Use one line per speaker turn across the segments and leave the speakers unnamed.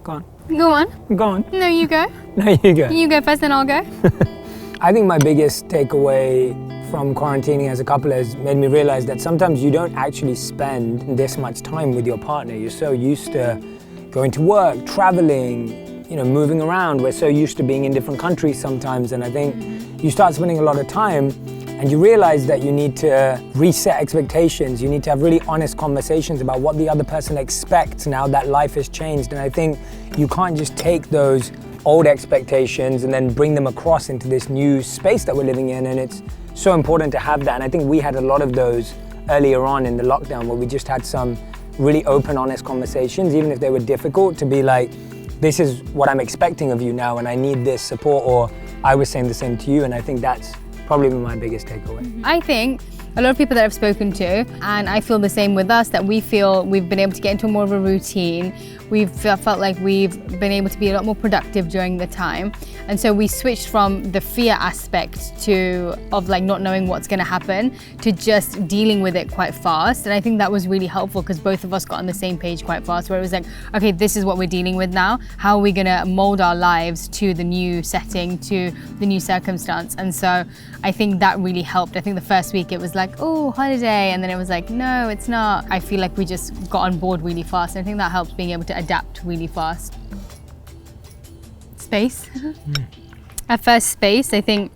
Go on.
Go on.
Go on.
No, you go.
No, you go.
You go first, then I'll go.
I think my biggest takeaway from quarantining as a couple has made me realize that sometimes you don't actually spend this much time with your partner. You're so used to going to work, traveling, moving around. We're so used to being in different countries sometimes, and I think you start spending a lot of time and you realize that you need to reset expectations. You need to have really honest conversations about what the other person expects now that life has changed. And I think you can't just take those old expectations and then bring them across into this new space that we're living in. And it's so important to have that. And I think we had a lot of those earlier on in the lockdown where we just had some really open, honest conversations, even if they were difficult, to be like, this is what I'm expecting of you now and I need this support, or I was saying the same to you. And I think that's probably my biggest takeaway.
I think a lot of people that I've spoken to, and I feel the same with us, that we feel we've been able to get into more of a routine. We've felt like we've been able to be a lot more productive during the time. And so we switched from the fear aspect of like not knowing what's going to happen to just dealing with it quite fast. And I think that was really helpful because both of us got on the same page quite fast, where it was like, okay, this is what we're dealing with now. How are we going to mold our lives to the new setting, to the new circumstance? And so I think that really helped. I think the first week it was like, oh, holiday. And then it was like, no, it's not. I feel like we just got on board really fast. And I think that helps, being able to adapt really fast. Space. At first, space, I think,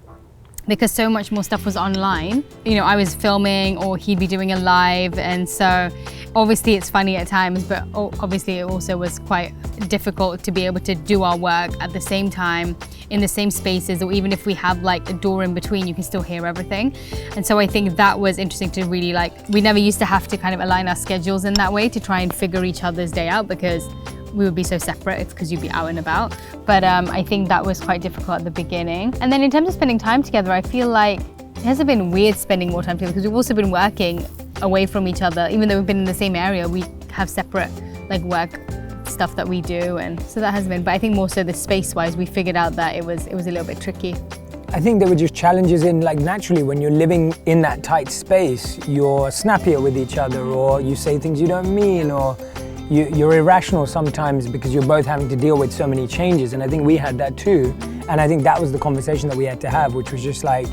because so much more stuff was online. I was filming or he'd be doing a live, and so obviously it's funny at times, but obviously it also was quite difficult to be able to do our work at the same time in the same spaces, or even if we have like a door in between, you can still hear everything. And so I think that was interesting to really we never used to have to kind of align our schedules in that way to try and figure each other's day out, because we would be so separate. It's because you'd be out and about. But I think that was quite difficult at the beginning. And then in terms of spending time together, I feel like it hasn't been weird spending more time together, because we've also been working away from each other. Even though we've been in the same area, we have separate work stuff that we do, and so that has been. But I think more so the space-wise, we figured out that it was a little bit tricky.
I think there were just challenges in naturally when you're living in that tight space, you're snappier with each other, or you say things you don't mean, or you're irrational sometimes because you're both having to deal with so many changes. And I think we had that too. And I think that was the conversation that we had to have, which was just like,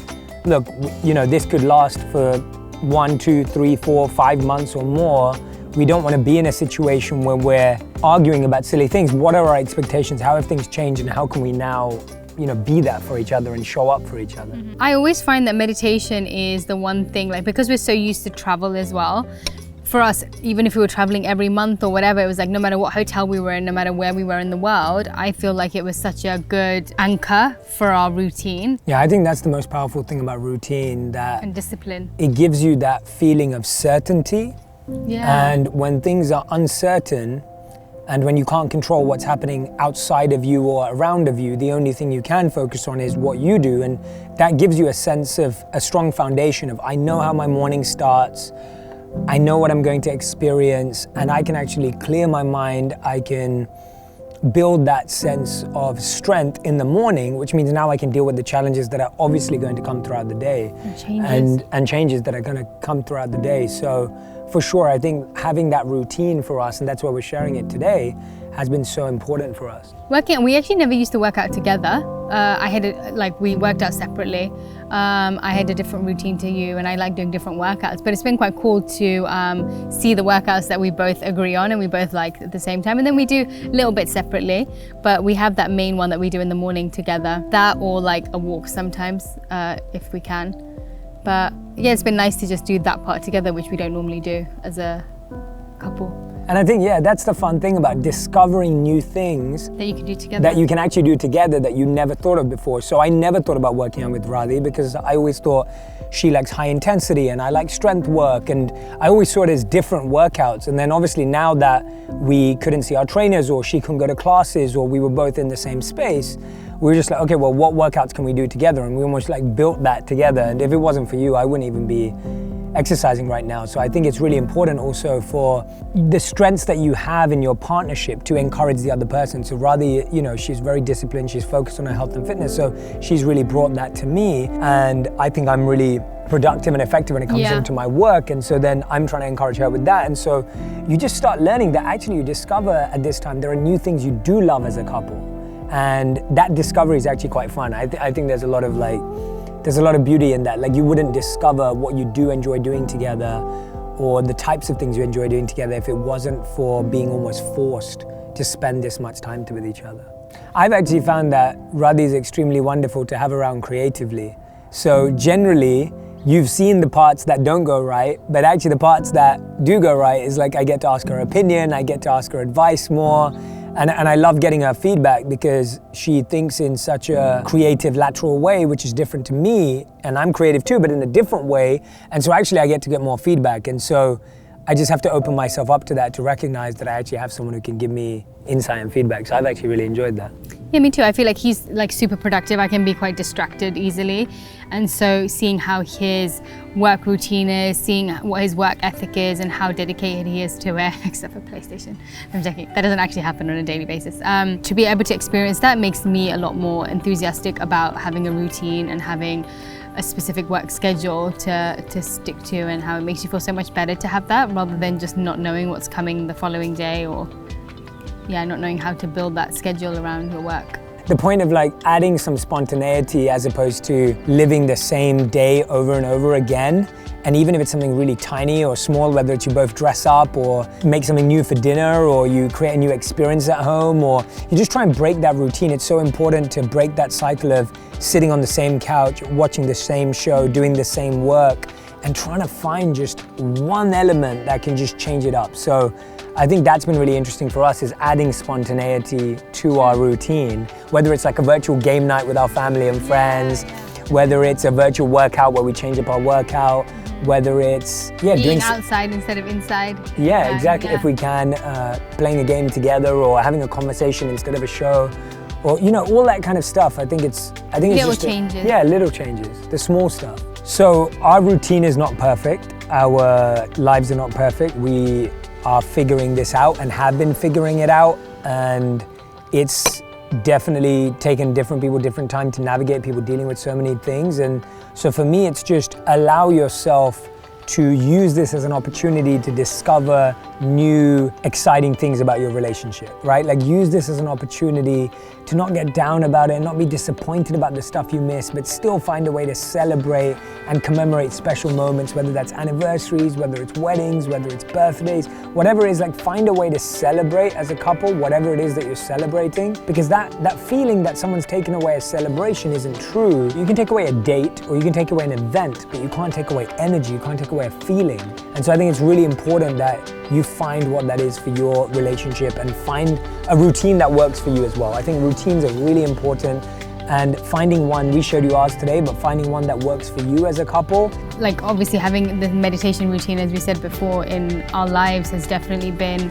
look, this could last for 1, 2, 3, 4, 5 months or more. We don't want to be in a situation where we're arguing about silly things. What are our expectations? How have things changed? And how can we now be that for each other and show up for each other?
I always find that meditation is the one thing, because we're so used to travel as well. For us, even if we were traveling every month or whatever, it was like no matter what hotel we were in, no matter where we were in the world, I feel like it was such a good anchor for our routine.
Yeah, I think that's the most powerful thing about routine,
and discipline.
It gives you that feeling of certainty.
Yeah.
And when things are uncertain, and when you can't control what's happening outside of you or around of you, the only thing you can focus on is what you do. And that gives you a sense of a strong foundation of, I know how my morning starts, I know what I'm going to experience, and I can actually clear my mind. I can build that sense of strength in the morning, which means now I can deal with the challenges that are obviously going to come throughout the day. And changes that are going to come throughout the day. So for sure, I think having that routine for us, and that's why we're sharing it today, has been so important for us.
We actually never used to work out together. We worked out separately. I had a different routine to you, and I like doing different workouts, but it's been quite cool to see the workouts that we both agree on and we both like at the same time. And then we do little bits separately, but we have that main one that we do in the morning together. That, or a walk sometimes, if we can. But yeah, it's been nice to just do that part together, which we don't normally do as a couple.
And I think, that's the fun thing about discovering new things
that you can do together.
That you can actually do together that you never thought of before. So I never thought about working out with Radhi because I always thought she likes high intensity and I like strength work, and I always saw it as different workouts. And then obviously now that we couldn't see our trainers, or she couldn't go to classes, or we were both in the same space, we were just like, okay, well, what workouts can we do together? And we almost built that together. And if it wasn't for you, I wouldn't even be exercising right now. So I think it's really important also for the strengths that you have in your partnership to encourage the other person. So Radhi, you know, she's very disciplined, she's focused on her health and fitness, so she's really brought that to me, and I think I'm really productive and effective when it comes into my work, and so then I'm trying to encourage her with that. And so you just start learning that actually you discover at this time there are new things you do love as a couple, and that discovery is actually quite fun. I think there's a lot of beauty in that. Like, you wouldn't discover what you do enjoy doing together or the types of things you enjoy doing together if it wasn't for being almost forced to spend this much time with each other. I've actually found that Radhi is extremely wonderful to have around creatively. So generally, you've seen the parts that don't go right, but actually the parts that do go right is like I get to ask her opinion, I get to ask her advice more, and I love getting her feedback because she thinks in such a creative, lateral way, which is different to me, and I'm creative too, but in a different way, and so actually I get to get more feedback, and so I just have to open myself up to that, to recognize that I actually have someone who can give me insight and feedback. So I've actually really enjoyed that.
Yeah, me too. I feel like he's like super productive. I can be quite distracted easily. And so seeing how his work routine is, seeing what his work ethic is and how dedicated he is to it, except for PlayStation. I'm joking. That doesn't actually happen on a daily basis. To be able to experience that makes me a lot more enthusiastic about having a routine and having a specific work schedule to stick to, and how it makes you feel so much better to have that rather than just not knowing what's coming the following day, or not knowing how to build that schedule around your work.
The point of like adding some spontaneity as opposed to living the same day over and over again, and even if it's something really tiny or small, whether it's you both dress up or make something new for dinner, or you create a new experience at home, or you just try and break that routine. It's so important to break that cycle of sitting on the same couch, watching the same show, doing the same work, and trying to find just one element that can just change it up. So I think that's been really interesting for us, is adding spontaneity to our routine, whether it's like a virtual game night with our family and friends, whether it's a virtual workout where we change up our workout, whether it's
doing outside instead of inside.
Yeah, exactly. If we can, playing a game together or having a conversation instead of a show, or all that kind of stuff. I think it's
little
just
changes.
Little changes, the small stuff. So our routine is not perfect. Our lives are not perfect. We are figuring this out and have been figuring it out, and it's definitely taken different people different time to navigate, people dealing with so many things. And so for me, it's just allow yourself to use this as an opportunity to discover new, exciting things about your relationship, right? Like, use this as an opportunity to not get down about it and not be disappointed about the stuff you miss, but still find a way to celebrate and commemorate special moments, whether that's anniversaries, whether it's weddings, whether it's birthdays, whatever it is. Like, find a way to celebrate as a couple, whatever it is that you're celebrating, because that feeling that someone's taken away a celebration isn't true. You can take away a date or you can take away an event, but you can't take away energy, you can't take away a feeling. And so I think it's really important that you find what that is for your relationship and find a routine that works for you as well. I think routines are really important, and finding one, we showed you ours today, but finding one that works for you as a couple. Like,
obviously having the meditation routine, as we said before, in our lives has definitely been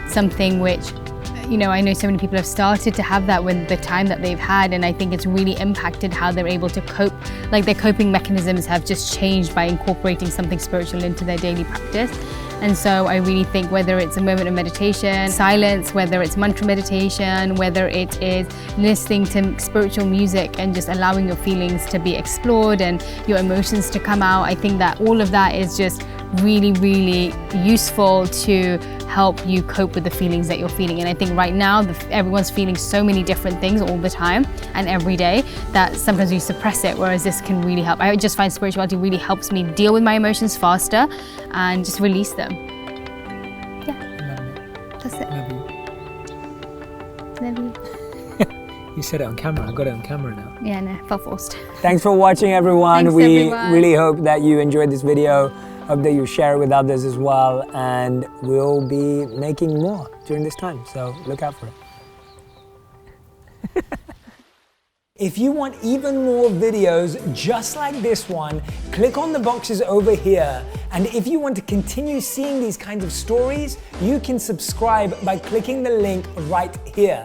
something which, I know so many people have started to have that with the time that they've had, and I think it's really impacted how they're able to cope. Like, their coping mechanisms have just changed by incorporating something spiritual into their daily practice. And so I really think whether it's a moment of meditation, silence, whether it's mantra meditation, whether it is listening to spiritual music and just allowing your feelings to be explored and your emotions to come out, I think that all of that is just really, really useful to help you cope with the feelings that you're feeling. And I think right now, everyone's feeling so many different things all the time and every day that sometimes we suppress it, whereas this can really help. I just find spirituality really helps me deal with my emotions faster and just release them. Yeah, that's it.
Love you.
Love you.
You said it on camera. I got it on camera now.
Yeah, no, felt forced.
Thanks for watching, everyone.
Thanks,
we
everyone.
really hope that you enjoyed this video. Hope that you share it with others as well, and we'll be making more during this time, so look out for it. If you want even more videos just like this one, click on the boxes over here. And if you want to continue seeing these kinds of stories, you can subscribe by clicking the link right here.